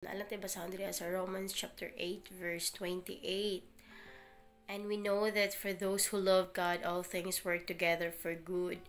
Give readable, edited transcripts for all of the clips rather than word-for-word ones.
Alam tayo basahan diri sa Romans chapter 8 verse 28. And we know that for those who love God, all things work together for good,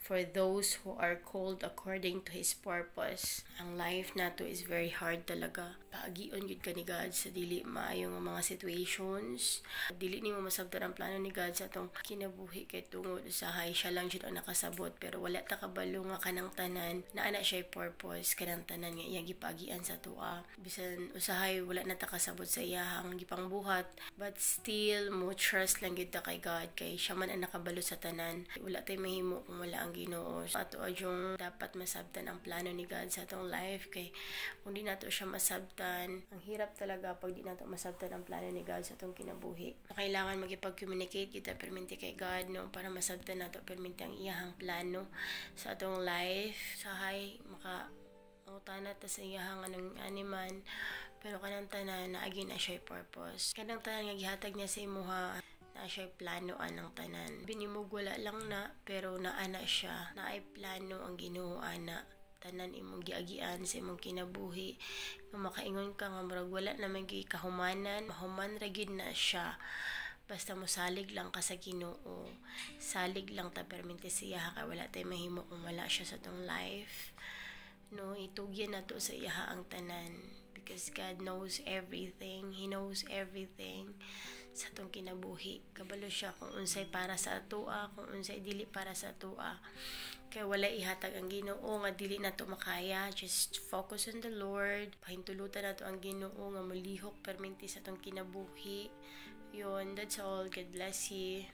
for those who are called according to His purpose. Ang life nato is very hard talaga. Paagion yun ka ni God sa dili maayong mga situations. Dili ni mo masabtan ang plano ni God sa atong kinabuhi kay tungod usahay siya lang jud ang nakasabot, pero wala ta kabalo nga kanang tanan na ana siya purpose kanang tanan nga iyang gipagian sa tuwa. Bisan usahay wala na ta kasabot sa iyahang gipangbuhat, but still mo trust lang gid ta kay God kay siya man ang nakabalo sa tanan. Wala tay mahimo kung wala ang Ginoo. Ato adyong dapat masabtan ang plano ni God sa atong life kay kung di nato siya masabtan, ang hirap talaga pag di nato masabtan ang plano ni God sa atong kinabuhi. Kailangan magipag-communicate kita permente kay God no para masabtan nato permente ang iyahang plano sa atong life. Sahay maka utana ta sa iyahang anong animan, pero kanang tanan na agi na siya purpose. Kanang tanan nga gihatag niya sa imuha na siya plano anang tanan. Binimug wala lang na, pero naana siya. Na ay plano ang Ginoo ana. Tanan imong giagian sa imong kinabuhi. Nga makaingon ka nga murag wala na may kahumanan, mahuman ra gid na siya. Basta mo salig lang ka sa Ginoo. Salig lang ta permente siya kay wala tay mahimo kung wala siya sa tong life. No, itugyan na to sa iha ang tanan because God knows everything. He knows everything sa tong kinabuhi. Kabalo siya kung unsay para sa atua, kung unsay dili para sa atua. Kaya wala ihatag ang Ginoo nga dili na to makaya. Just focus on the Lord. Pahintulutan na to ang Ginoo nga mulihok perminti sa tong kinabuhi. Yun, that's all. God bless you.